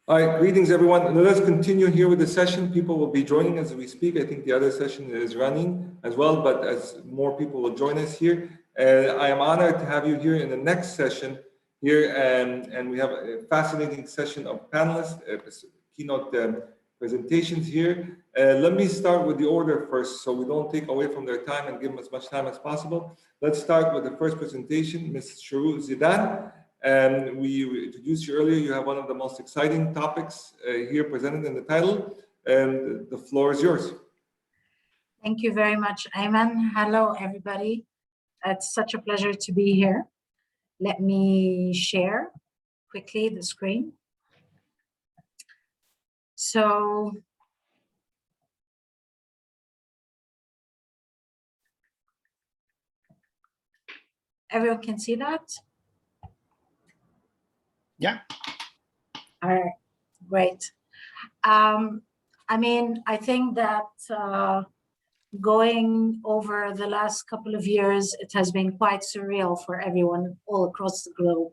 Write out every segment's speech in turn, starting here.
All right, greetings everyone. Let us continue here with the session. People will be joining as we speak. I think the other session is running as well, but as more people will join us here, I am honored to have you here in the next session here, and we have a fascinating session of panelists, keynote presentations here. Let me start with the order first, so we don't take away from their time and give them as much time as possible. Let's start with the first presentation, Ms. Shoroke Zedan. And we introduced you earlier. You have one of the most exciting topics here presented in the title, and the floor is yours. Thank you very much, Ayman. Hello, everybody. It's such a pleasure to be here. Let me share quickly the screen. So, everyone can see that? Yeah. All right, great. I mean, I think that going over the last couple of years, it has been quite surreal for everyone all across the globe.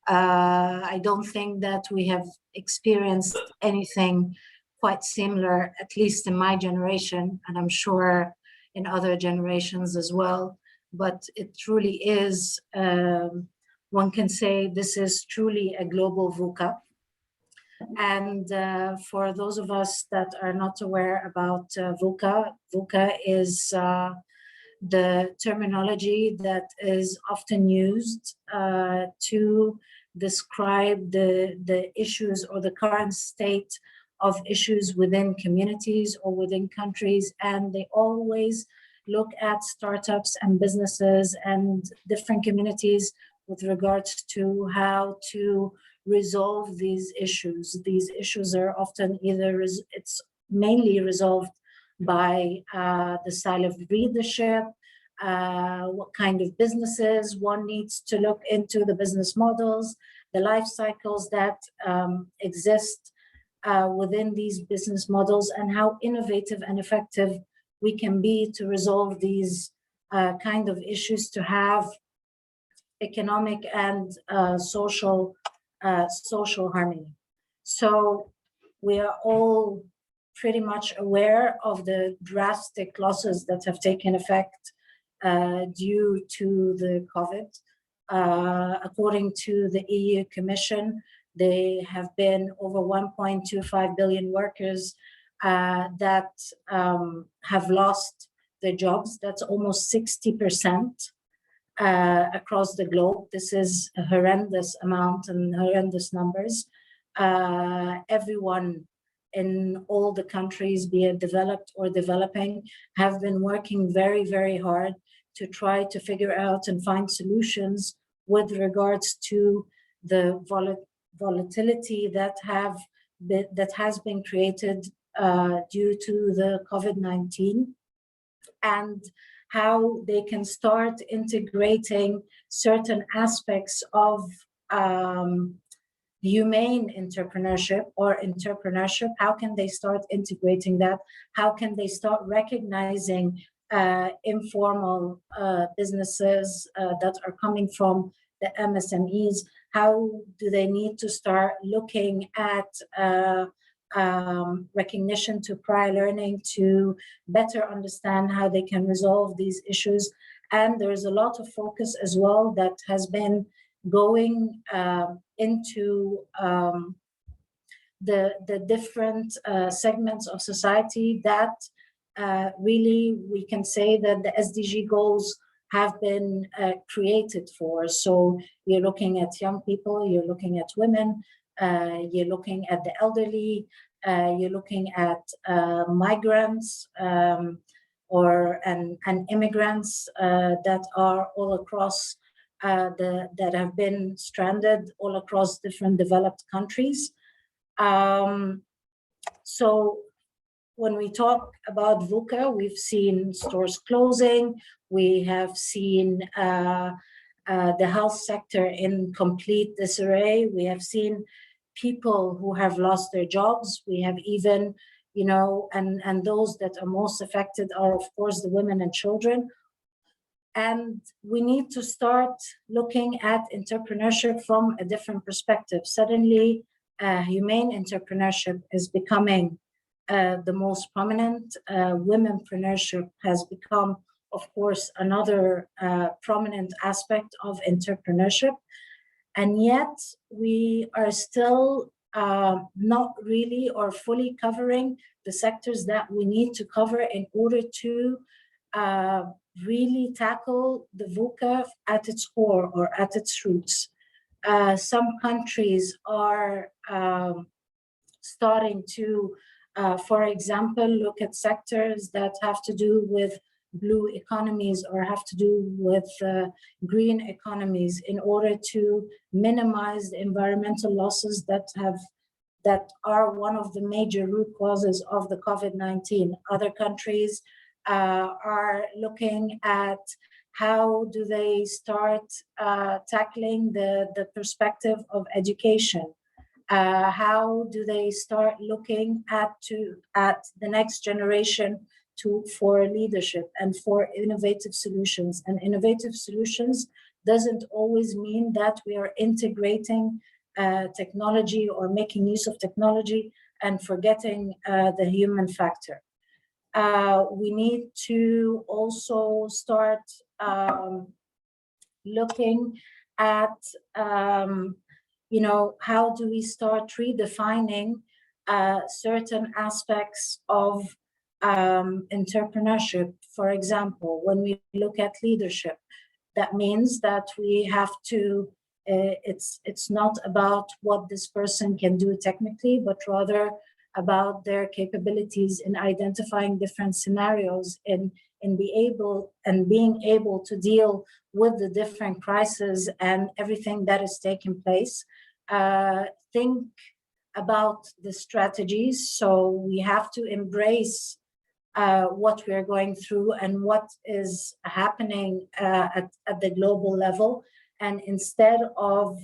I don't think that we have experienced anything quite similar, at least in my generation, and I'm sure in other generations as well. But it truly is, one can say this is truly a global VUCA. And for those of us that are not aware about VUCA, VUCA is the terminology that is often used to describe the issues or the current state of issues within communities or within countries. And they always look at startups and businesses and different communities with regards to how to resolve these issues. These issues are often either, it's mainly resolved by the style of leadership, what kind of businesses one needs to look into, the business models, the life cycles that exist within these business models, and how innovative and effective we can be to resolve these kind of issues, to have economic and social harmony. So we are all pretty much aware of the drastic losses that have taken effect due to the COVID. According to the EU Commission, there have been over 1.25 billion workers that have lost their jobs. That's almost 60%. Across the globe. This is a horrendous amount and horrendous numbers. Everyone in all the countries, be it developed or developing, have been working very, very hard to try to figure out and find solutions with regards to the volatility that has been created due to the COVID-19, and how they can start integrating certain aspects of humane entrepreneurship or entrepreneurship. How can they start integrating that? How can they start recognizing informal businesses that are coming from the MSMEs? How do they need to start looking at recognition to prior learning to better understand how they can resolve these issues? And there's a lot of focus as well that has been going into the different segments of society that really we can say that the SDG goals have been created for. So you're looking at young people, you're looking at women, you're looking at the elderly, you're looking at migrants and immigrants that are all across that have been stranded all across different developed countries. So when we talk about VUCA, we've seen stores closing, we have seen the health sector in complete disarray, we have seen people who have lost their jobs, we have even, you know, and those that are most affected are of course the women and children. And we need to start looking at entrepreneurship from a different perspective. Suddenly, humane entrepreneurship is becoming the most prominent. Womenpreneurship has become, of course, another prominent aspect of entrepreneurship. And yet we are still not really or fully covering the sectors that we need to cover in order to really tackle the VUCA at its core or at its roots. Some countries are starting to, for example, look at sectors that have to do with blue economies or have to do with green economies in order to minimize the environmental losses that are one of the major root causes of the COVID-19. Other countries are looking at how do they start tackling the perspective of education. How do they start looking at the next generation for leadership and for innovative solutions? And innovative solutions doesn't always mean that we are integrating technology or making use of technology and forgetting the human factor. We need to also start looking at how do we start redefining certain aspects of entrepreneurship. For example, when we look at leadership, that means that we have to, it's not about what this person can do technically, but rather about their capabilities in identifying different scenarios and being able to deal with the different crises and everything that is taking place. Think about the strategies. So we have to embrace what we're going through and what is happening at the global level. And instead of,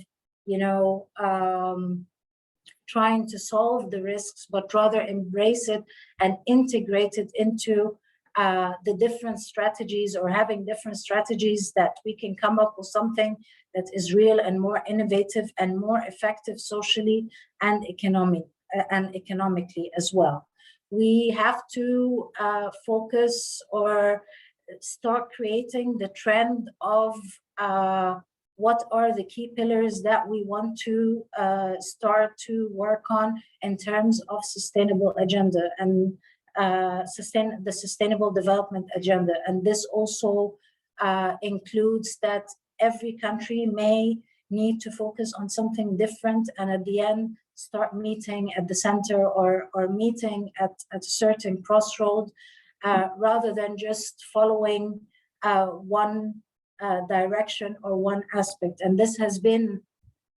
trying to solve the risks, but rather embrace it and integrate it into the different strategies, or having different strategies that we can come up with something that is real and more innovative and more effective socially and economically as well. We have to focus or start creating the trend of what are the key pillars that we want to start to work on in terms of sustainable agenda and the sustainable development agenda. And this also includes that every country may need to focus on something different, and at the end start meeting at the center or meeting at a certain crossroad, rather than just following one direction or one aspect. And this has been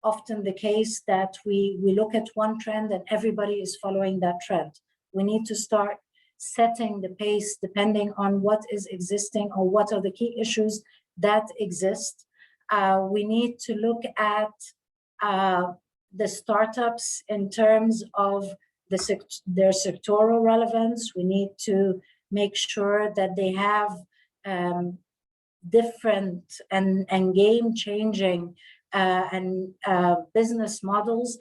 often the case, that we look at one trend and everybody is following that trend. We need to start setting the pace depending on what is existing or what are the key issues that exist. We need to look at the startups in terms of their sectoral relevance. We need to make sure that they have different and game-changing and business models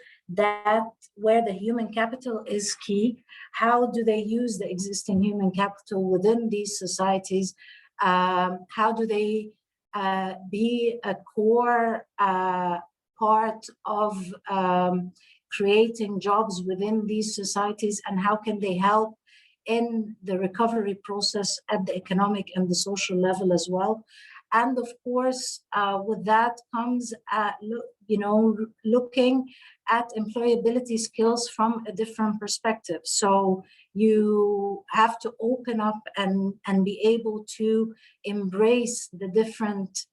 where the human capital is key. How do they use the existing human capital within these societies? How do they be a core part of creating jobs within these societies, and how can they help in the recovery process at the economic and the social level as well? And of course, with that comes, looking at employability skills from a different perspective. So you have to open up and be able to embrace the different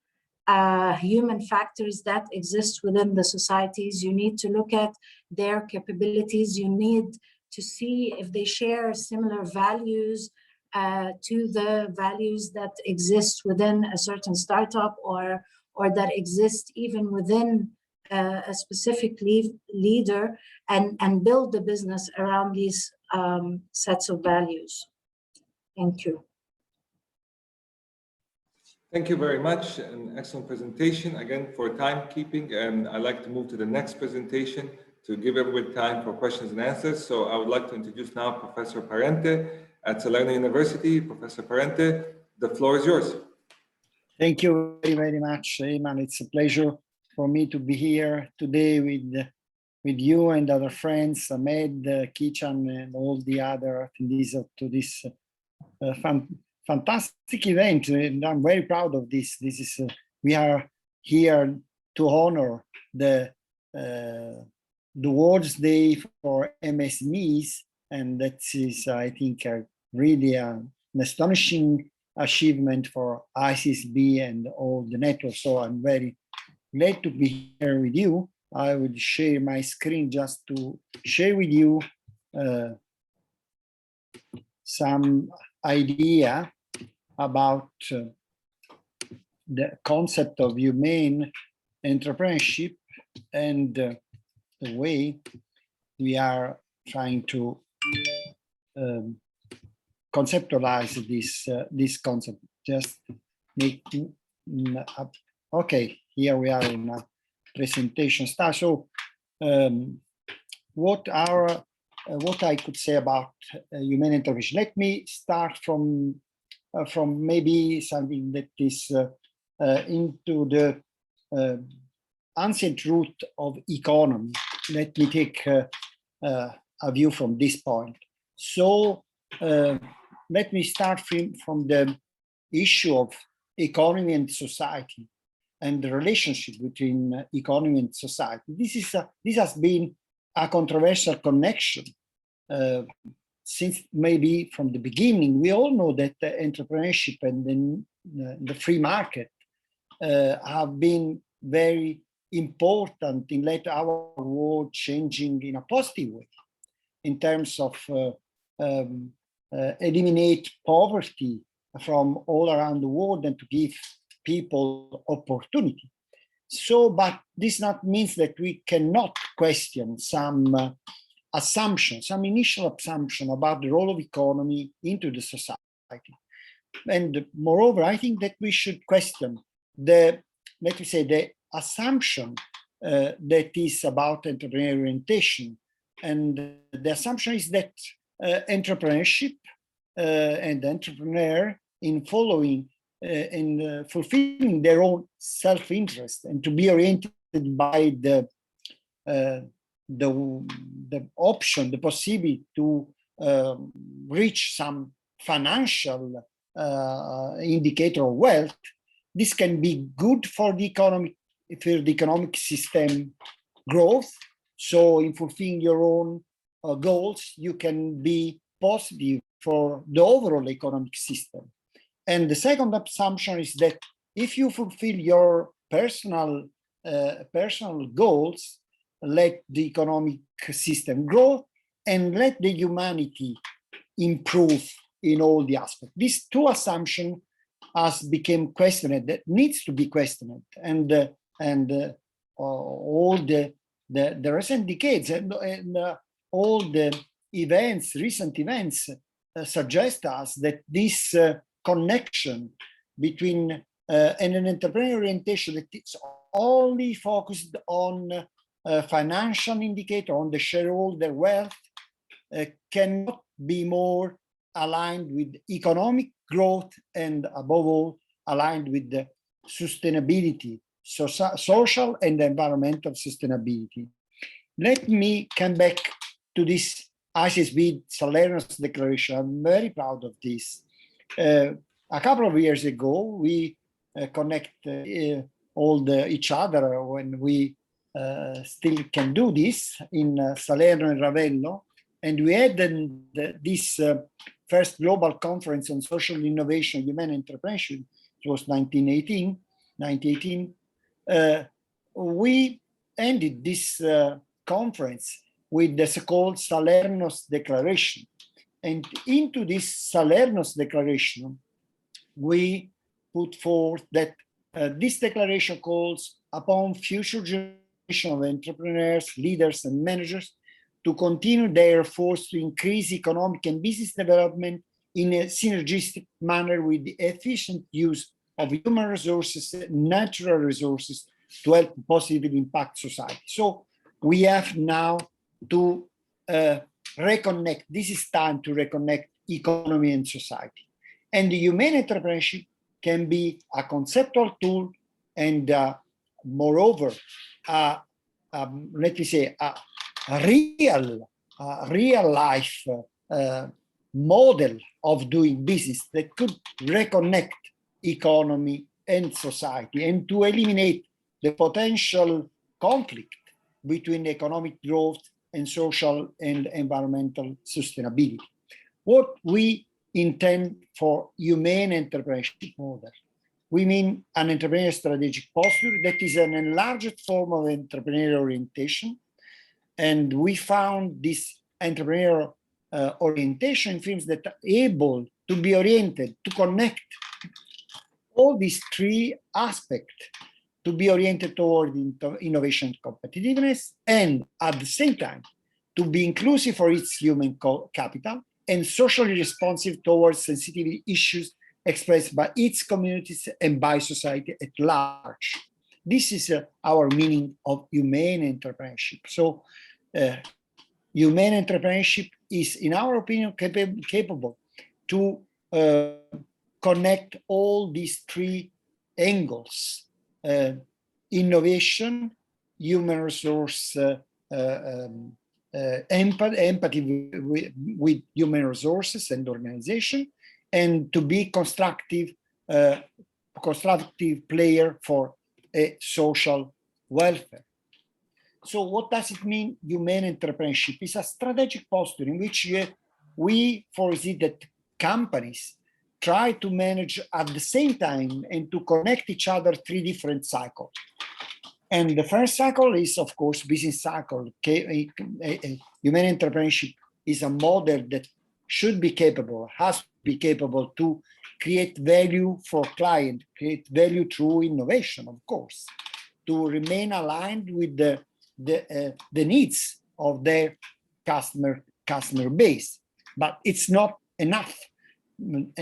human factors that exist within the societies. You need to look at their capabilities. You need to see if they share similar values to the values that exist within a certain startup, or that exist even within a specific leader, and build the business around these sets of values. Thank you. Thank you very much. An excellent presentation. Again, for timekeeping, I'd like to move to the next presentation. to give everyone time for questions and answers. So I would like to introduce now Professor Parente at Salerno University. Professor Parente, the floor is yours. Thank you very, very much, Ayman. It's a pleasure for me to be here today with you and other friends, Ahmed, Kichan, and all the other attendees to this fantastic event. And I'm very proud of this. This is we are here to honor the World's Day for SMEs, and that is, I think, really an astonishing achievement for ICSB and all the network. So I'm very glad to be here with you. I will share my screen just to share with you some idea about the concept of humane entrepreneurship and the way we are trying to conceptualize this concept. Just make up. Okay, here we are in a presentation style. So what I could say about humane intervention. Let me start from maybe something that is into the ancient root of economy. Let me take a view from this point. So let me start from the issue of economy and society and the relationship between economy and society. This has been a controversial connection since maybe from the beginning. We all know that entrepreneurship and the free market have been very important in let our world changing in a positive way in terms of eliminate poverty from all around the world and to give people opportunity. So, but this not means that we cannot question some assumptions, some initial assumption about the role of economy into the society. And moreover, I think that we should question the assumption that is about entrepreneurial orientation. And the assumption is that entrepreneurship and entrepreneur in following in fulfilling their own self-interest and to be oriented by the option, the possibility to reach some financial indicator of wealth. This can be good for the economic system growth. So in fulfilling your own goals, you can be positive for the overall economic system. And the second assumption is that if you fulfill your personal goals, let the economic system grow and let the humanity improve in all the aspects. These two assumptions has become questioned, that needs to be questioned, and all the recent decades and all the recent events suggest us that this connection between an entrepreneurial orientation that is only focused on financial indicator, on the shareholder wealth, cannot be more aligned with economic growth and above all aligned with the sustainability, social and environmental sustainability. Let me come back to this ICSB Salerno's declaration. I'm very proud of this. A couple of years ago, we connect each other when we still can do this in Salerno and Ravello, and we had this first global conference on social innovation, humane entrepreneurship. It was 1918. We ended this conference with the so-called Salerno's Declaration. And into this Salerno's Declaration, we put forth that this declaration calls upon future generation of entrepreneurs, leaders, and managers to continue their efforts to increase economic and business development in a synergistic manner with the efficient use of human resources, natural resources to help positively impact society. So we have now to reconnect. This is time to reconnect economy and society. And the humane entrepreneurship can be a conceptual tool and moreover, let me say, a real life model of doing business that could reconnect economy and society and to eliminate the potential conflict between economic growth and social and environmental sustainability. What we intend for humane entrepreneurship model, we mean an entrepreneurial strategic posture that is an enlarged form of entrepreneurial orientation. And we found this entrepreneurial orientation in firms that are able to be oriented, to connect all these three aspects, to be oriented toward innovation and competitiveness, and at the same time, to be inclusive for its human capital and socially responsive towards sensitive issues expressed by its communities and by society at large. This is our meaning of humane entrepreneurship. So humane entrepreneurship is, in our opinion, capable to connect all these three angles: innovation, human resource, empathy with human resources and organization, and to be constructive player for a social welfare. So what does it mean, humane entrepreneurship? It's a strategic posture in which we foresee that companies try to manage at the same time and to connect each other three different cycles. And the first cycle is, of course, business cycle. Humane entrepreneurship is a model that should be capable, has to be capable to create value for clients, create value through innovation, of course, to remain aligned with the needs of their customer base. But it's not enough. An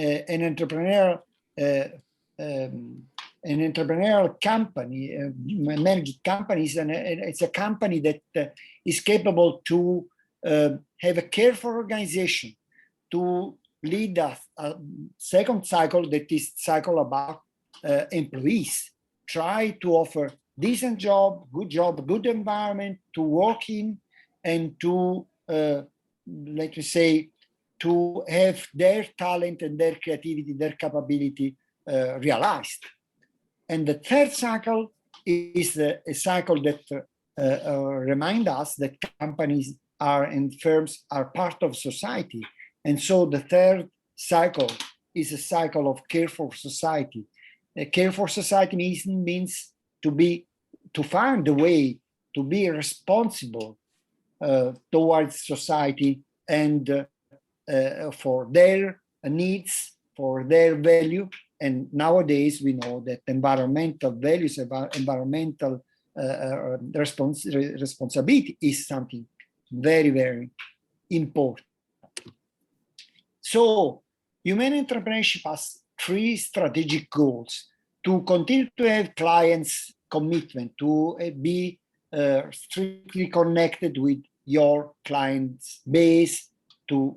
entrepreneurial company, managed company, it's a company that is capable to have a careful organization, to lead a second cycle, that is cycle about employees. Try to offer decent job, good environment to work in, and to, let me say, to have their talent and their creativity, their capability realized. And the third cycle is a cycle that reminds us that companies are and firms are part of society. And so the third cycle is a cycle of care for society. Care for society means to find a way to be responsible towards society and for their needs, for their value. And nowadays we know that environmental values, environmental responsibility is something very, very important. So humane entrepreneurship has three strategic goals: to continue to have clients' commitment, to be strictly connected with your clients' base, to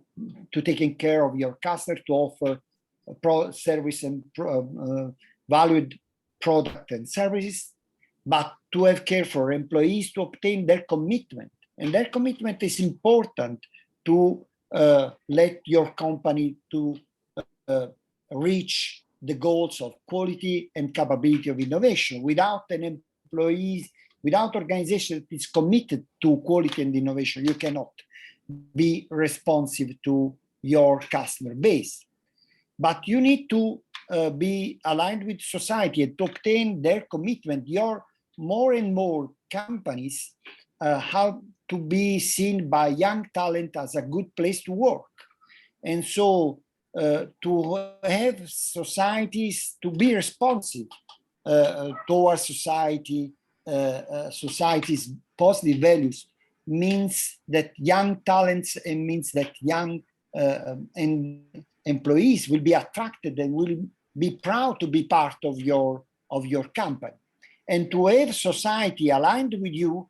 taking care of your customer, to offer service and valued product and services, but to have care for employees to obtain their commitment. And their commitment is important to let your company to reach the goals of quality and capability of innovation. Without an employee, without organization that is committed to quality and innovation, you cannot be responsive to your customer base. But you need to be aligned with society and to obtain their commitment. More and more companies have to be seen by young talent as a good place to work. And so to have societies to be responsive towards society's positive values means that young talents and means that young employees will be attracted and will be proud to be part of your company. And to have society aligned with you,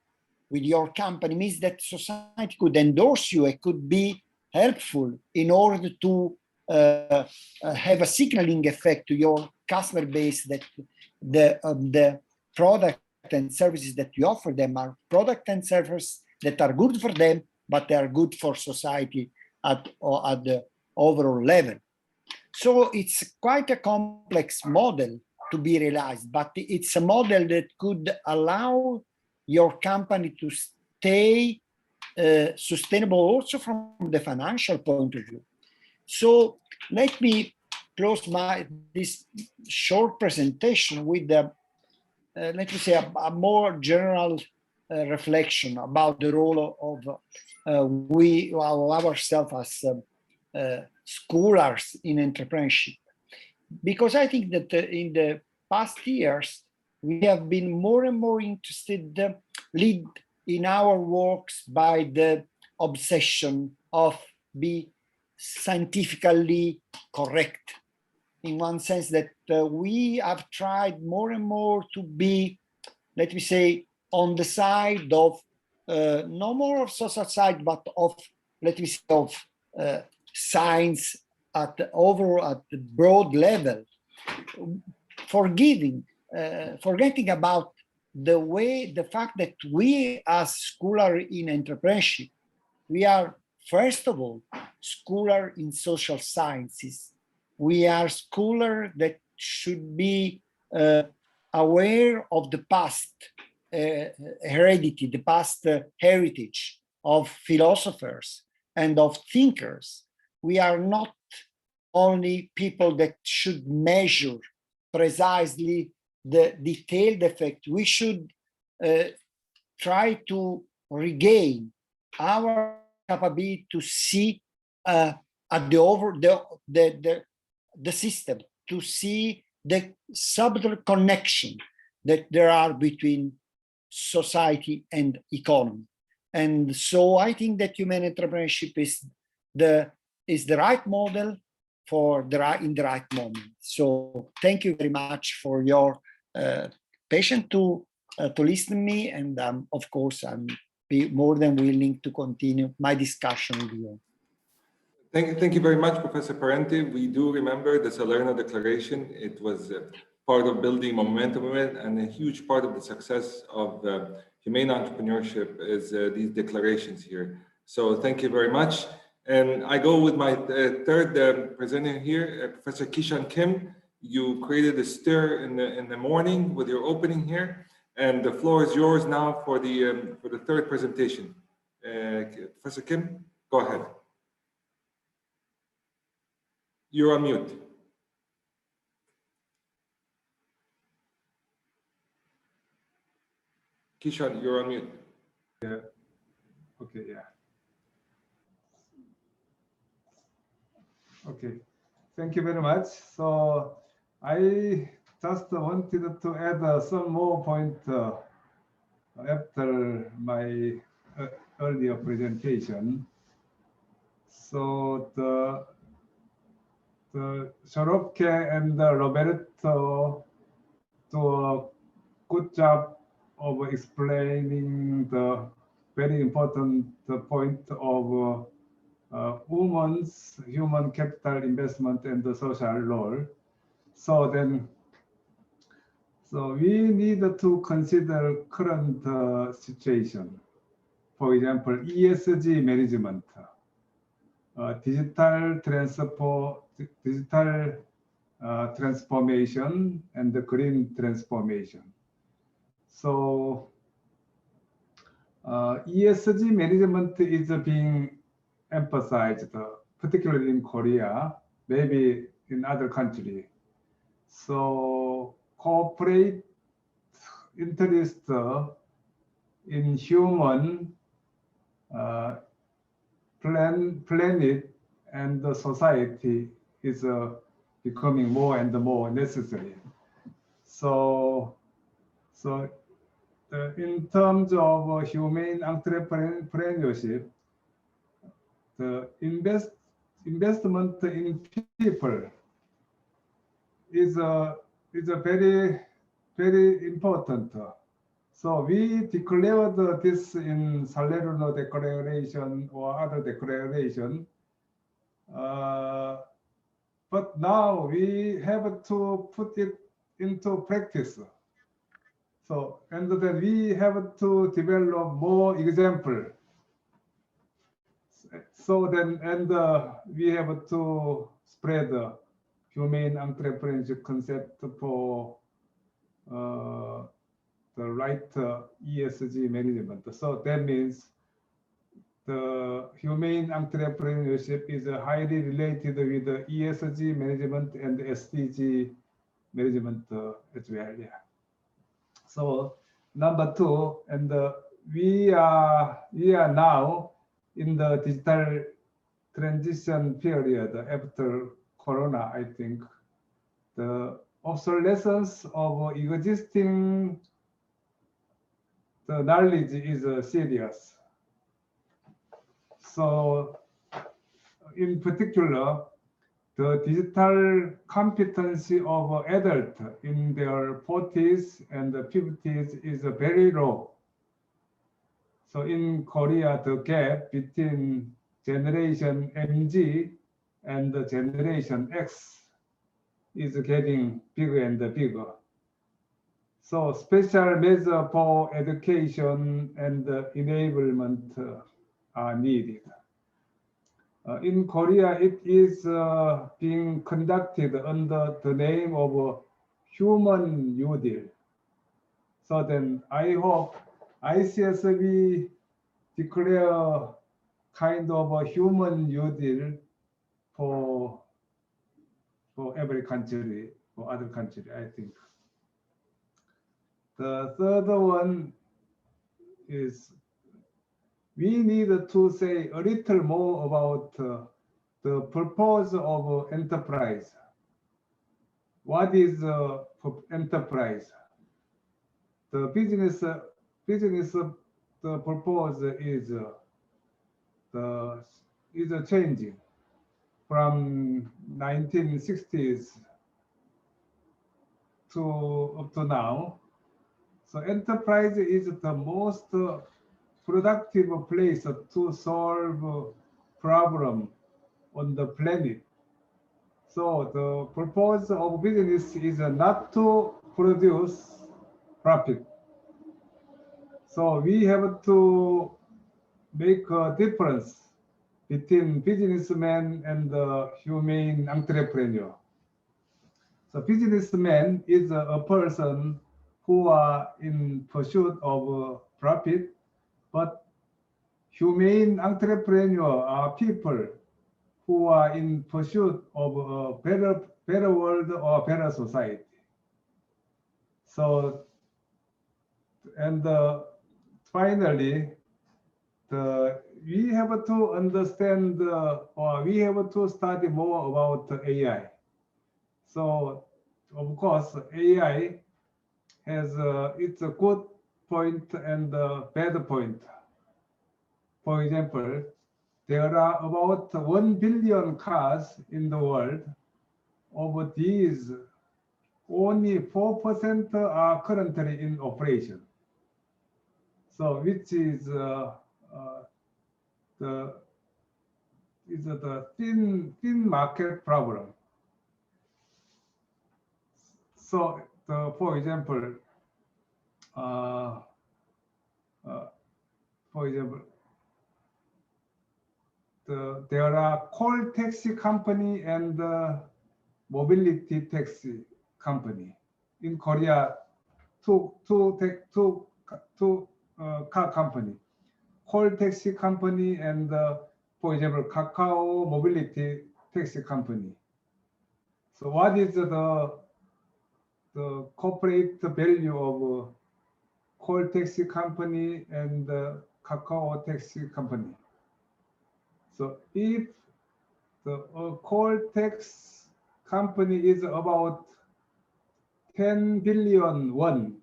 with your company means that society could endorse you. It could be helpful in order to have a signaling effect to your customer base that the product and services that you offer them are product and services that are good for them, but they are good for society at the overall level. So it's quite a complex model to be realized, but it's a model that could allow your company to stay sustainable also from the financial point of view. So let me close this short presentation with let me say a more general reflection about the role of ourselves as scholars in entrepreneurship, because I think that in the past years we have been more and more interested, lead in our works by the obsession of be scientifically correct, in one sense that we have tried more and more to be, let me say, on the side of no more of social side, but of, let me say, of science at the overall, at the broad level, forgetting about the fact that we as scholars in entrepreneurship, we are first of all scholars in social sciences. We are scholars that should be aware of the past heredity, the past heritage of philosophers and of thinkers. We are not only people that should measure precisely the detailed effect. We should try to regain our capability to see at the system, to see the subtle connection that there are between society and economy. And so I think that humane entrepreneurship is the right model in the right moment. So thank you very much for your patience to listen to me, and of course I'm be more than willing to continue my discussion with you. Thank you very much, Professor Parente. We do remember the Salerno Declaration. It was part of building momentum and a huge part of the success of humane entrepreneurship is these declarations here. So thank you very much. And I go with my third presenter here, Professor Kishan Kim. You created a stir in the morning with your opening here, and the floor is yours now for the third presentation. Professor Kim, go ahead. You're on mute. Kishan, you're on mute. Yeah. Okay, yeah. Okay, thank you very much. So I just wanted to add some more point after my earlier presentation. So the Shoroke and Roberto do a good job of explaining the very important point of women's human capital investment and the social role. So we need to consider current situation. For example, ESG management, digital transformation, and the green transformation. So ESG management is being emphasized, particularly in Korea, maybe in other countries. So corporate interest in human, planet, and the society is becoming more and more necessary. So in terms of humane entrepreneurship, the investment in people is a very, very important. So we declared this in Salerno Declaration or other declaration. But now we have to put it into practice. So, and then we have to develop more example. So then, and we have to spread the humane entrepreneurship concept for the right ESG management. So that means the humane entrepreneurship is highly related with the ESG management and SDG management as well. Yeah. So number two, and we are now in the digital transition period after Corona. I think the obsolescence of existing the knowledge is serious. So in particular, the digital competency of adults in their 40s and 50s is very low. So in Korea, the gap between generation MG and the generation X is getting bigger and bigger. So special measures for education and enablement are needed. In Korea, it is being conducted under the name of Humane New Deal. So then I hope ICSB declare kind of a Humane New Deal for every country, for other country, I think. The third one is we need to say a little more about the purpose of enterprise. What is enterprise? The business, the purpose is changing from 1960s to up to now. So enterprise is the most productive place to solve problem on the planet. So the purpose of business is not to produce profit. So we have to make a difference between businessman and the humane entrepreneur. So businessman is a person who are in pursuit of profit, but humane entrepreneur are people who are in pursuit of a better world or better society. So, and finally, we have to understand or we have to study more about AI. So, of course, AI has it's a good point and a bad point. For example, there are about 1 billion cars in the world. Of these, only 4% are currently in operation. So, which is the thin market problem. So, for example, there are call taxi company and mobility taxi company. In Korea, two car company, call taxi company and for example, Kakao mobility taxi company. So what is the corporate value of call taxi company and Kakao taxi company? So if the call taxi company is about 10 billion won,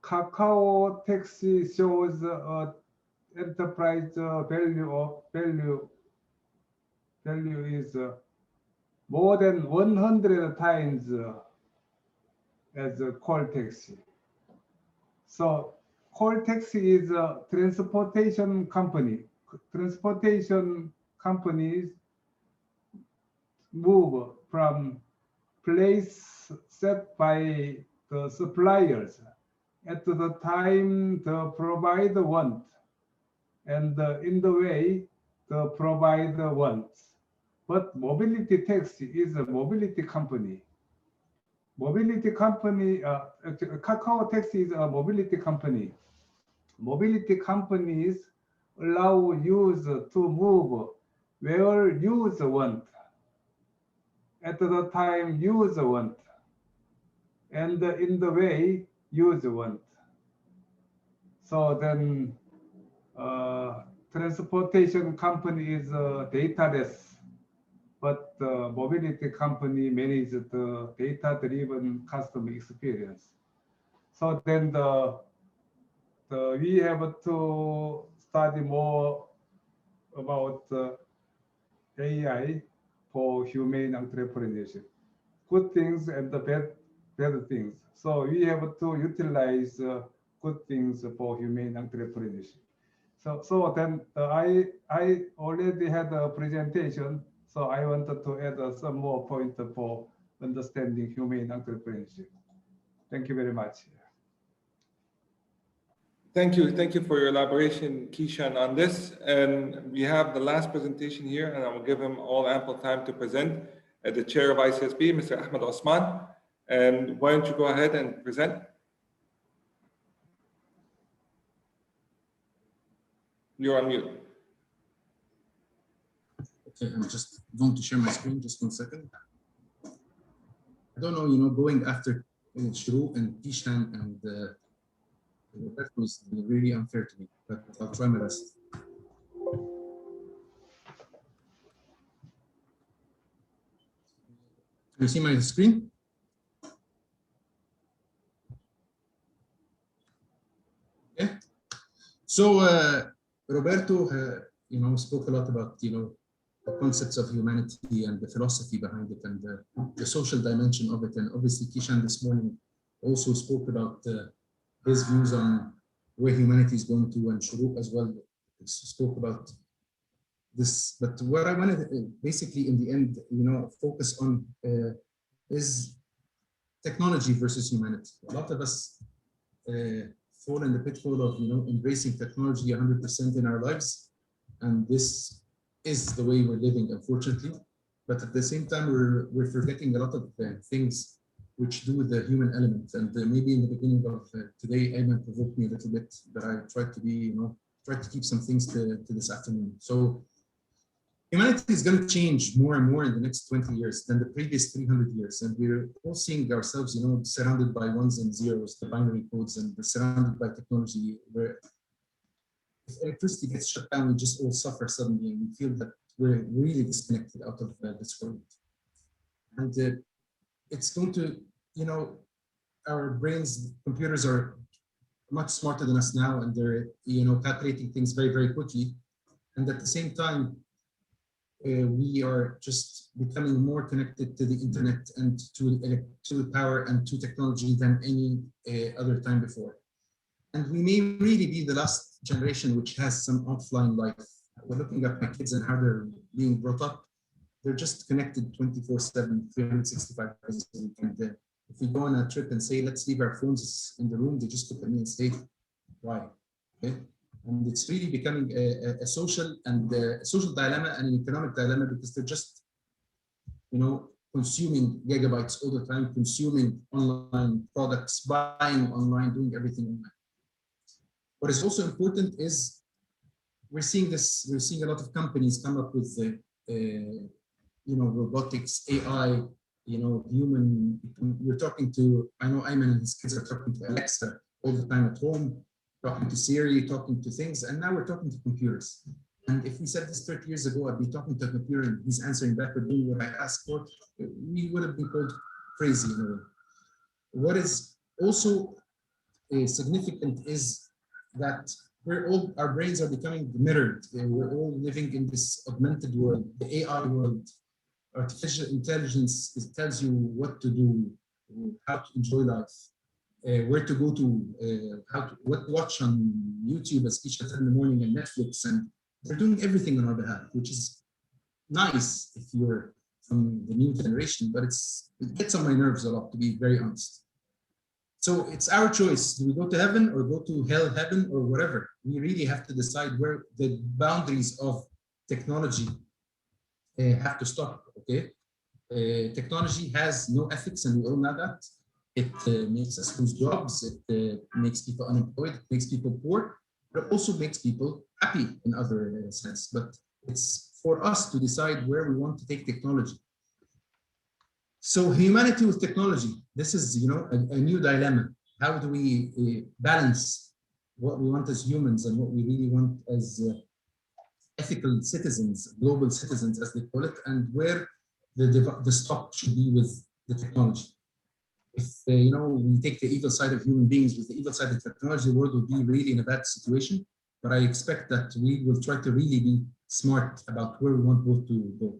Kakao taxi shows enterprise value is more than 100 times as a call taxi. So call taxi is a transportation company. Transportation companies move from place set by the suppliers at the time the provider wants, and in the way the provider wants. But mobility taxi is a mobility company. Mobility company, Kakao Taxi is a mobility company. Mobility companies allow users to move where user want, at the time user want, and in the way user want. So then transportation company is dataless, but the mobility company manages the data-driven customer experience. So then we have to study more about AI for humane entrepreneurship, good things and the bad things. So we have to utilize good things for humane entrepreneurship. So then I already had a presentation, so I wanted to add some more points for understanding humane entrepreneurship. Thank you very much. Thank you for your elaboration, Kishan, on this. And we have the last presentation here, and I will give him all ample time to present. The chair of ICSB, Mr. Ahmed Osman. And why don't you go ahead and present? You're on mute. Okay, I'm just going to share my screen, just 1 second. I don't know, going after Shoroke and Kishan and that was really unfair to me, but I'll try my best. Can you see my screen? Yeah. So Roberto, spoke a lot about, the concepts of humanity and the philosophy behind it and the social dimension of it. And obviously Kishan this morning also spoke about his views on where humanity is going to, and Shoroke as well spoke about this. But what I wanted to basically in the end, focus on is technology versus humanity. A lot of us fall in the pitfall of embracing technology 100% in our lives, and this is the way we're living, unfortunately. But at the same time, we're forgetting a lot of things which do with the human element. And maybe in the beginning of today, Ayman provoked me a little bit, but I tried to be, tried to keep some things to this afternoon. So humanity is going to change more and more in the next 20 years than the previous 300 years. And we're all seeing ourselves, surrounded by ones and zeros, the binary codes, and we're surrounded by technology where if electricity gets shut down, we just all suffer suddenly, and we feel that we're really disconnected out of this world. And it's going to, our brains, computers are much smarter than us now, and they're, calculating things very, very quickly. And at the same time, we are just becoming more connected to the internet and to power and to technology than any other time before. And we may really be the last generation which has some offline life. We're looking at my kids and how they're being brought up. They're just connected 24/7, 365 days a week. And if we go on a trip and say, let's leave our phones in the room, they just look at me and say, why? Okay. And it's really becoming a social dilemma and an economic dilemma, because they're just, consuming gigabytes all the time, consuming online products, buying online, doing everything online. What is also important is we're seeing a lot of companies come up with robotics, AI, human. We're talking to, I know Ayman and his kids are talking to Alexa all the time at home, talking to Siri, talking to things, and now we're talking to computers. And if we said this 30 years ago, I'd be talking to a computer and he's answering back or doing what I asked for, we would have been called crazy in a way. What is also significant is that our brains are becoming mirrored. We're all living in this augmented world, the AI world. Artificial intelligence tells you what to do, how to enjoy life. where to go to, what to watch on YouTube, as Keisha said in the morning, and Netflix, and they're doing everything on our behalf, which is nice if you're from the new generation, but it gets on my nerves a lot, to be very honest. So it's our choice. Do we go to heaven or go to hell, heaven, or whatever? We really have to decide where the boundaries of technology have to stop, okay? Technology has no ethics, and we all know that. It makes us lose jobs, it makes people unemployed, it makes people poor, but it also makes people happy in other sense. But it's for us to decide where we want to take technology. So humanity with technology, this is, you know, a new dilemma. How do we balance what we want as humans and what we really want as ethical citizens, global citizens, as they call it, and where the stop should be with the technology? If you know, we take the evil side of human beings with the evil side of technology, the world will be really in a bad situation. But I expect that we will try to really be smart about where we want both to go.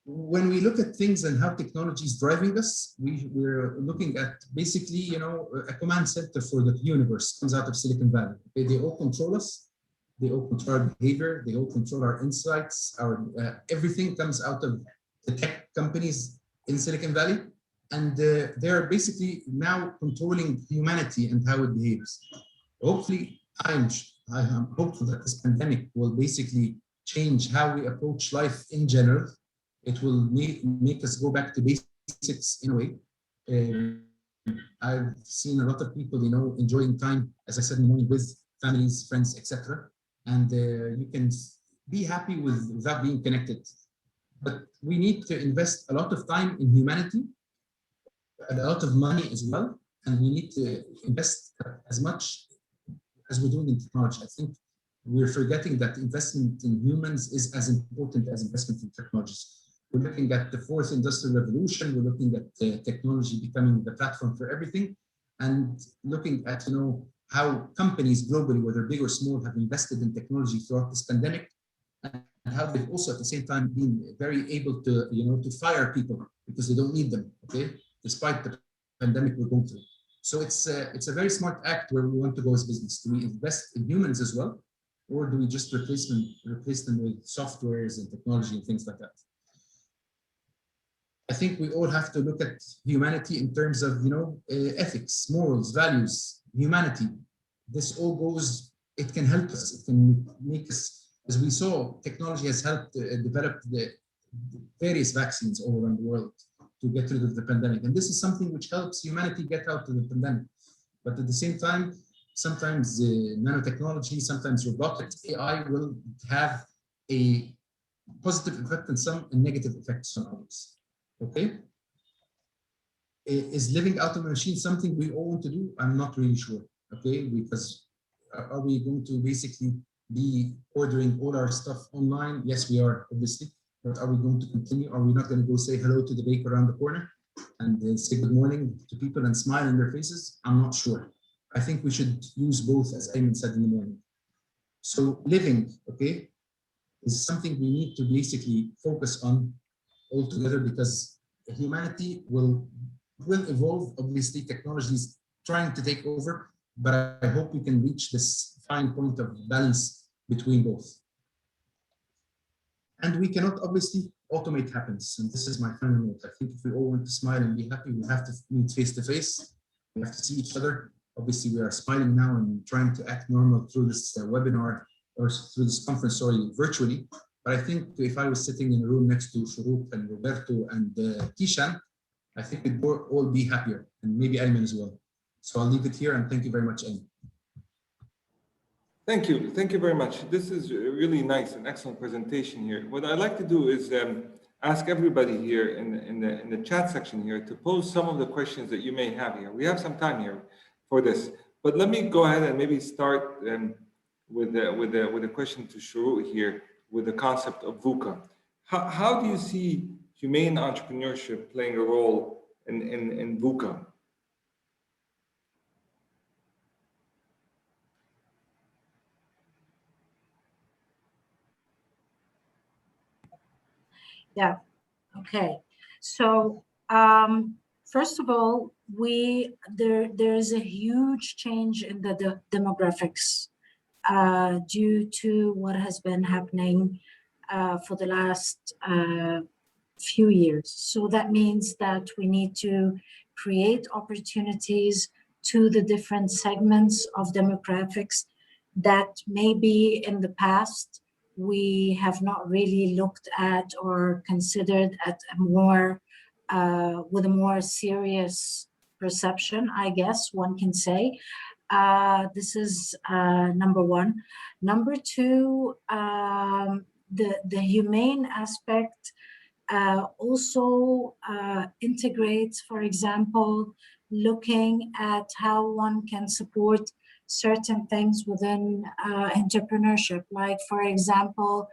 When we look at things and how technology is driving us, we're looking at basically, you know, a command center for the universe comes out of Silicon Valley. Okay? They all control us. They all control our behavior. They all control our insights. Our everything comes out of the tech companies in Silicon Valley. And they're basically now controlling humanity and how it behaves. Hopefully, I am hopeful that this pandemic will basically change how we approach life in general. It will make us go back to basics in a way. I've seen a lot of people, you know, enjoying time, as I said in the morning, with families, friends, etc. And you can be happy without being connected. But we need to invest a lot of time in humanity, and a lot of money as well, and we need to invest as much as we're doing in technology. I think we're forgetting that investment in humans is as important as investment in technologies. We're looking at the fourth industrial revolution. We're looking at technology becoming the platform for everything, and looking at, you know, how companies globally, whether big or small, have invested in technology throughout this pandemic, and how they've also at the same time been very able to, you know, to fire people because they don't need them. Okay. Despite the pandemic we're going through. So it's a very smart act where we want to go as business. Do we invest in humans as well? Or do we just replace them with softwares and technology and things like that? I think we all have to look at humanity in terms of, you know, ethics, morals, values, humanity. This all goes, it can help us, it can make us, as we saw, technology has helped develop the various vaccines all around the world to get rid of the pandemic. And this is something which helps humanity get out of the pandemic. But at the same time, sometimes nanotechnology, sometimes robotics, AI will have a positive effect on some and negative effects on others. Okay? Is living out of a machine something we all want to do? I'm not really sure. Okay? Because are we going to basically be ordering all our stuff online? Yes, we are, obviously. But are we going to continue? Are we not going to go say hello to the baker around the corner and say good morning to people and smile in their faces? I'm not sure. I think we should use both, as Ayman said in the morning. So living, okay, is something we need to basically focus on altogether, because humanity will evolve. Obviously, technology is trying to take over, but I hope we can reach this fine point of balance between both. And we cannot obviously automate happiness. And this is my final note. I think if we all want to smile and be happy, we have to meet face to face. We have to see each other. Obviously, we are smiling now and trying to act normal through this webinar, or through this conference, sorry, virtually. But I think if I was sitting in a room next to Shoroke and Roberto and Kishan, I think we'd all be happier, and maybe Ayman as well. So I'll leave it here, and thank you very much, Ayman. Thank you. Thank you very much. This is really nice, an excellent presentation here. What I'd like to do is ask everybody here in the chat section here to pose some of the questions that you may have here. We have some time here for this, but let me go ahead and maybe start with a question to Shoroke here, with the concept of VUCA. How do you see humane entrepreneurship playing a role in VUCA? Yeah, okay. So First of all, there is a huge change in the demographics due to what has been happening for the last few years. So that means that we need to create opportunities to the different segments of demographics that maybe in the past we have not really looked at or considered at a more with a more serious perception, I guess one can say. This is number one. Number two, the humane aspect also integrates, for example, looking at how one can support certain things within entrepreneurship, like, for example,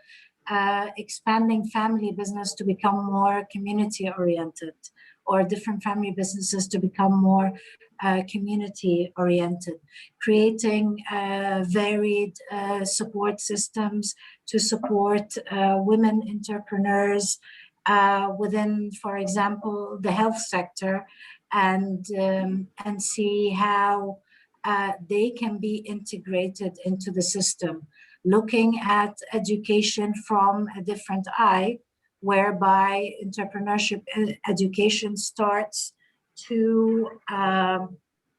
expanding family business to become more community oriented, or different family businesses to become more community oriented, creating varied support systems to support women entrepreneurs within, for example, the health sector, and see how they can be integrated into the system, looking at education from a different eye, whereby entrepreneurship education starts to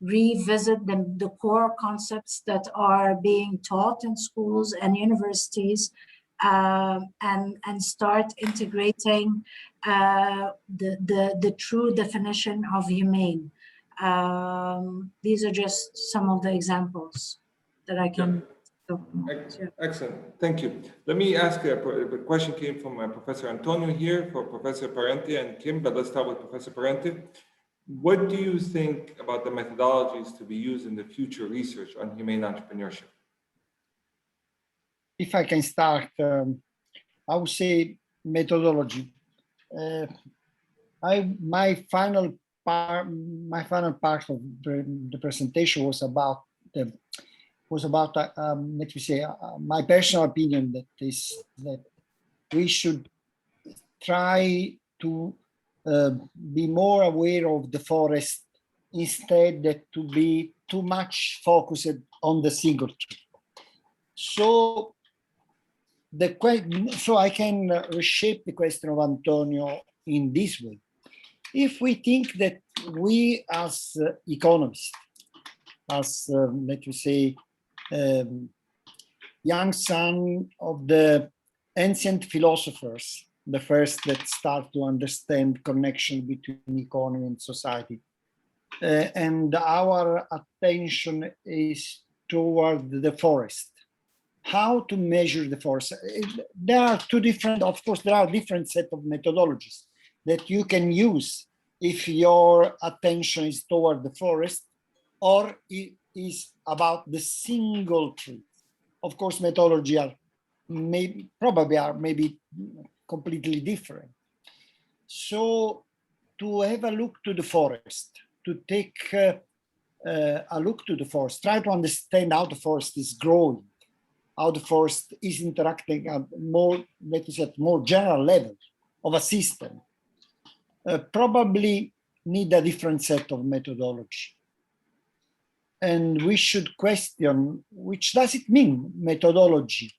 revisit the core concepts that are being taught in schools and universities, and start integrating the true definition of humane. These are just some of the examples that I can talk about. Excellent, thank you. Let me ask a question came from Professor Antonio here, for Professor Parente and Kim, but let's start with Professor Parente. What do you think about the methodologies to be used in the future research on humane entrepreneurship? If I can start, I would say methodology. My final part of the presentation was about let me say my personal opinion, that we should try to be more aware of the forest, instead that to be too much focused on the single tree. So I can reshape the question of Antonio in this way. If we think that we as economists, as let me say, young son of the ancient philosophers, the first that start to understand connection between economy and society, and our attention is toward the forest. How to measure the forest? There are two different, of course, there are different set of methodologies that you can use if your attention is toward the forest, or it is about the single tree. Of course, methodology are maybe completely different. So to have a look to the forest, to take a look to the forest, try to understand how the forest is growing, how the forest is interacting at more, let me say, at more general level of a system, probably need a different set of methodology. And we should question, which does it mean, methodology,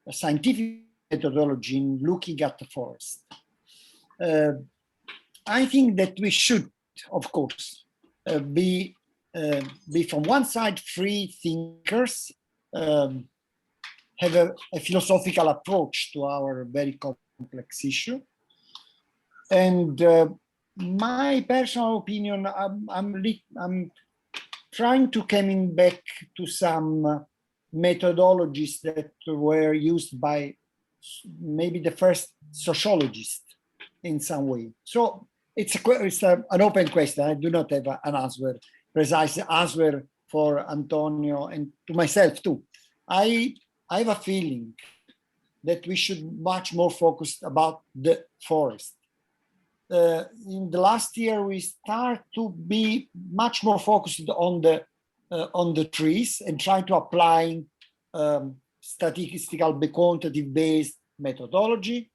a scientific methodology in looking at the forest? I think that we should, of course, be from one side free thinkers, have a philosophical approach to our very complex issue. And my personal opinion, I'm trying to coming back to some methodologies that were used by maybe the first sociologists in some way. So it's an open question. I do not have an answer, precise answer for Antonio and to myself too. I have a feeling that we should much more focus about the forest. In the last year, we start to be much more focused on the trees and try to apply statistical, quantitative-based methodology.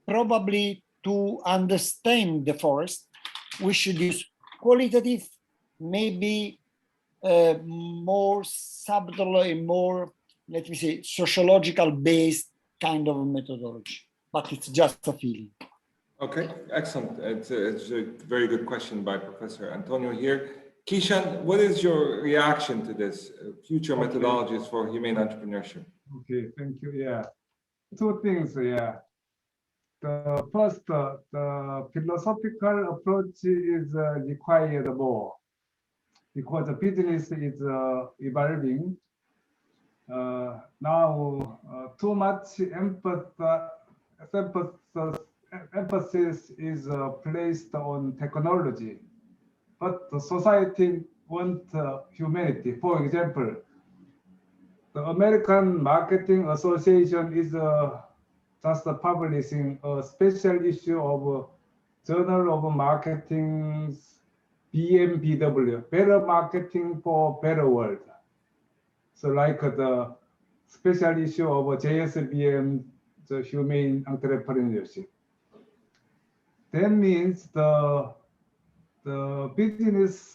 Probably to understand the forest, we should use qualitative, maybe more subtle and more, let me say, sociological based kind of methodology, but it's just a feeling. Okay, excellent. It's a very good question by Professor Antonio here. Kishan, what is your reaction to this future methodologies for humane entrepreneurship? Okay, thank you. Yeah, two things. Yeah, the first, the philosophical approach is required more because the business is evolving. Now, too much emphasis is placed on technology, but the society wants humanity. For example, the American Marketing Association is just publishing a special issue of Journal of Marketing's BMBW, Better Marketing for Better World. So like the special issue of JSBM, the Humane Entrepreneurship. That means the business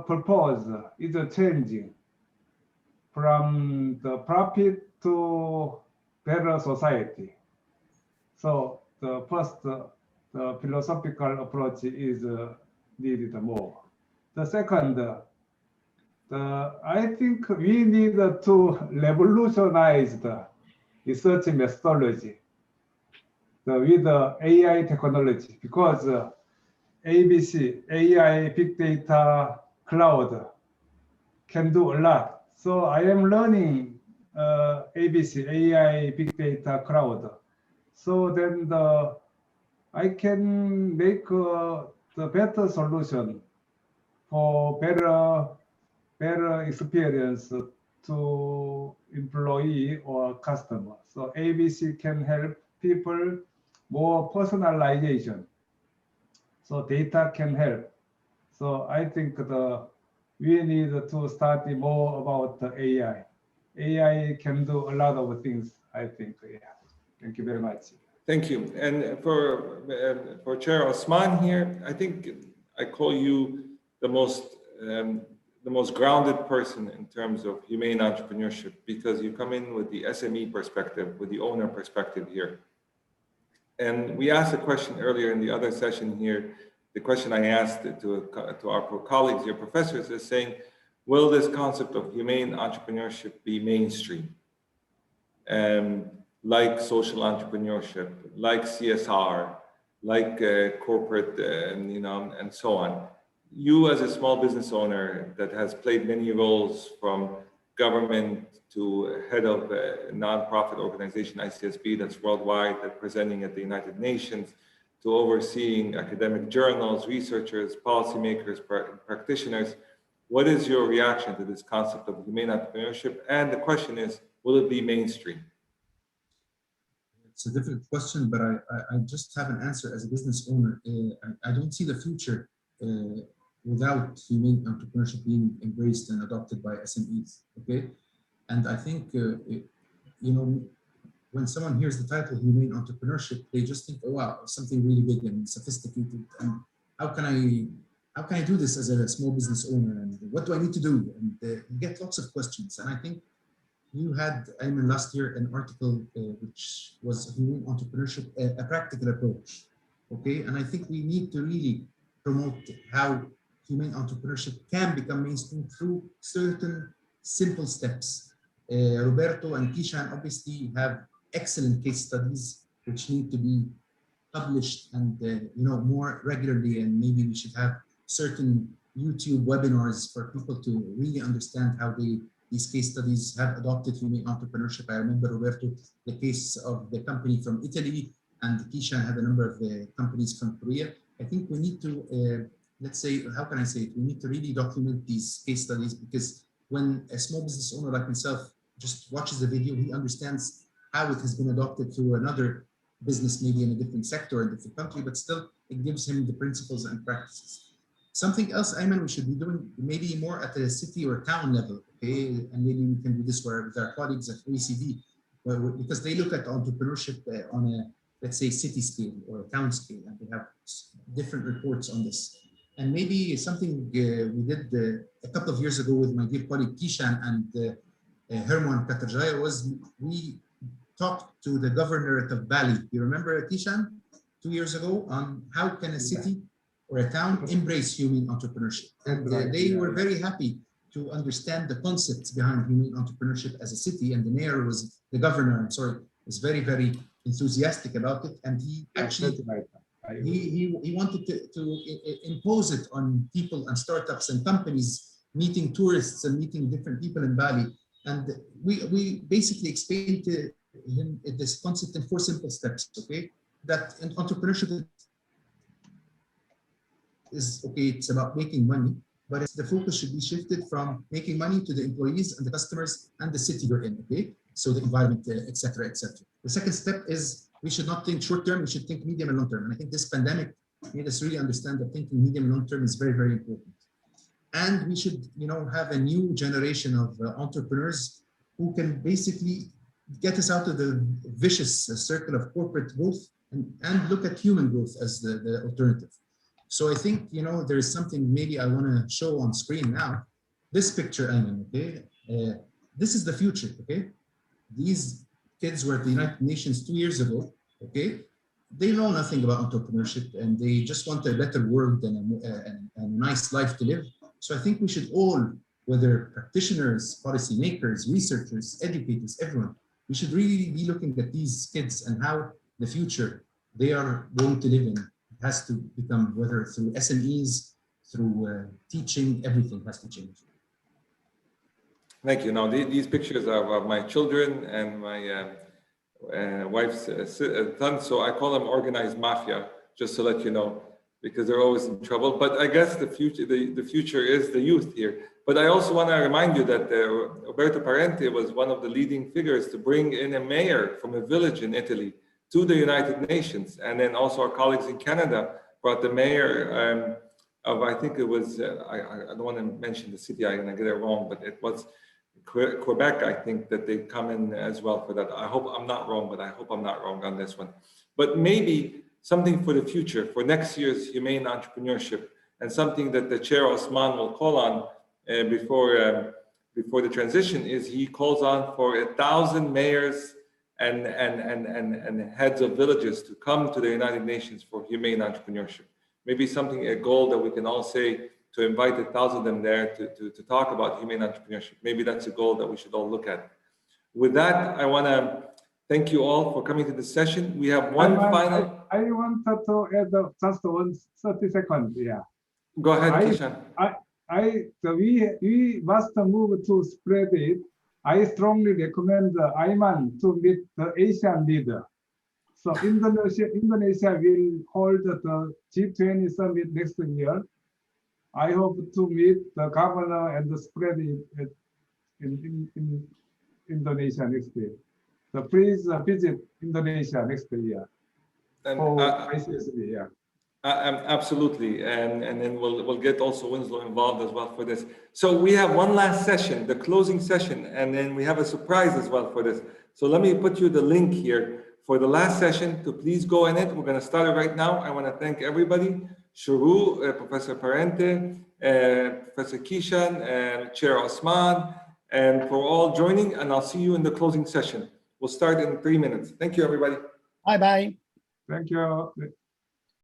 purpose is changing from the profit to better society. So the first, the philosophical approach is needed more. The second, I think we need to revolutionize the research methodology with the AI technology, because ABC, AI, big data, cloud can do a lot. So I am learning ABC, AI, big data, cloud. So then I can make the better solution for better experience to employee or customer. So ABC can help people more personalization. So data can help. So I think we need to study more about the AI. AI can do a lot of things, I think. Yeah. Thank you very much. Thank you. And for Chair Osman here, I think I call you the most grounded person in terms of humane entrepreneurship, because you come in with the SME perspective, with the owner perspective here. And we asked a question earlier in the other session here. The question I asked to our colleagues, your professors, is saying, will this concept of humane entrepreneurship be mainstream? Like social entrepreneurship, like CSR, like corporate, and so on. You as a small business owner that has played many roles, from government to head of a nonprofit organization, ICSB, that's worldwide, that's presenting at the United Nations, to overseeing academic journals, researchers, policymakers, practitioners. What is your reaction to this concept of humane entrepreneurship? And the question is, will it be mainstream? It's a difficult question, but I just have an answer as a business owner. I don't see the future without humane entrepreneurship being embraced and adopted by SMEs, okay? And I think, when someone hears the title humane entrepreneurship, they just think, oh wow, something really big and sophisticated. And how can I do this as a small business owner? And what do I need to do? And you get lots of questions. And I think you had, Ayman, last year an article which was humane entrepreneurship, a practical approach, okay? And I think we need to really promote how humane entrepreneurship can become mainstream through certain simple steps. Roberto and Kishan obviously have excellent case studies which need to be published and more regularly, and maybe we should have certain YouTube webinars for people to really understand how these case studies have adopted humane entrepreneurship. I remember, Roberto, the case of the company from Italy, and Kishan had a number of companies from Korea. I think we need to, let's say, how can I say it? We need to really document these case studies, because when a small business owner like myself just watches the video, he understands how it has been adopted through another business, maybe in a different sector, a different country, but still it gives him the principles and practices. Something else, Ayman, we should be doing maybe more at a city or town level, okay? And maybe we can do this with our colleagues at OECD, because they look at entrepreneurship on a, let's say, city scale or a town scale, and they have different reports on this. And maybe something we did a couple of years ago with my dear colleague Kishan and Herman Katarjaya was we talked to the governor of Bali. You remember Kishan 2 years ago on how can a city or a town embrace humane entrepreneurship? And they were very happy to understand the concepts behind humane entrepreneurship as a city. And the mayor was, the governor, I'm sorry, was very, very enthusiastic about it. And he actually, he wanted to impose it on people and startups and companies, meeting tourists and meeting different people in Bali. And we basically explained to him this concept in 4 simple steps, okay? That in entrepreneurship is, okay, it's about making money, but the focus should be shifted from making money to the employees and the customers and the city you're in, okay? So the environment, et cetera, et cetera. The second step is we should not think short term, we should think medium and long term. And I think this pandemic made us really understand that thinking medium and long term is very, very important. And we should, you know, have a new generation of entrepreneurs who can basically get us out of the vicious circle of corporate growth and look at human growth as the alternative. So I think, you know, there is something maybe I want to show on screen now. This picture, Ayman, okay? This is the future, okay? These kids were at the United Nations 2 years ago, okay? They know nothing about entrepreneurship and they just want a better world and a nice life to live. So I think we should all, whether practitioners, policymakers, researchers, educators, everyone, we should really be looking at these kids and how the future they are going to live in has to become, whether through SMEs, through teaching, everything has to change. Thank you. Now, these pictures are of my children and my wife's son, so I call them organized mafia, just to let you know, because they're always in trouble. But I guess the future is the youth here. But I also want to remind you that Roberto Parente was one of the leading figures to bring in a mayor from a village in Italy to the United Nations. And then also our colleagues in Canada brought the mayor of, I think it was, I don't want to mention the city, I'm going to get it wrong, but it was Quebec, I think, that they come in as well for that. I hope I'm not wrong, but I hope I'm not wrong on this one. But maybe something for the future, for next year's Humane Entrepreneurship, and something that the Chair Osman will call on before the transition is he calls on for 1,000 mayors and heads of villages to come to the United Nations for Humane Entrepreneurship. Maybe something, a goal that we can all say to invite 1,000 of them there to talk about humane entrepreneurship. Maybe that's a goal that we should all look at. With that, I want to thank you all for coming to this session. We have one final. I wanted to add just 30 seconds. Yeah. Go ahead, Kishan. We must move to spread it. I strongly recommend Ayman to meet the Asian leader. So Indonesia will hold the G20 summit next year. I hope to meet the governor and spread it in Indonesia next year. So please visit Indonesia next year. And, ICSB, yeah. Absolutely, and then we'll get also Winslow involved as well for this. So we have one last session, the closing session, and then we have a surprise as well for this. So let me put you the link here for the last session to please go in it. We're going to start it right now. I want to thank everybody, Shoroke, Professor Parente, Professor Kishan, Chair Osman, and for all joining, and I'll see you in the closing session. We'll start in 3 minutes. Thank you, everybody. Bye-bye. Thank you.